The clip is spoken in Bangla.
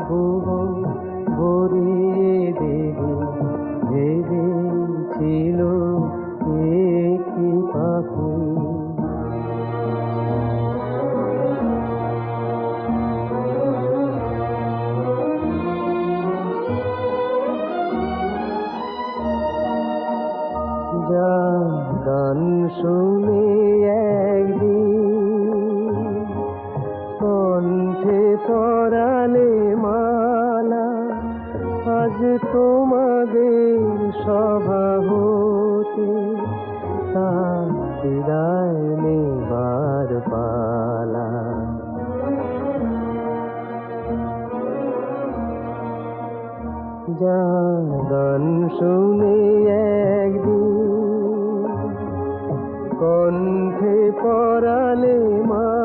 ভুবন ভরিয়ে দেবে ভেবেছিল একটি পাখি। যা গান শুনে একদিন কণ্ঠে পরালে মালা, আজ তোমাদের সভা হতে তার বিদায় নেবার পালা। যা গান শুনে একদিন কণ্ঠে পরালে মা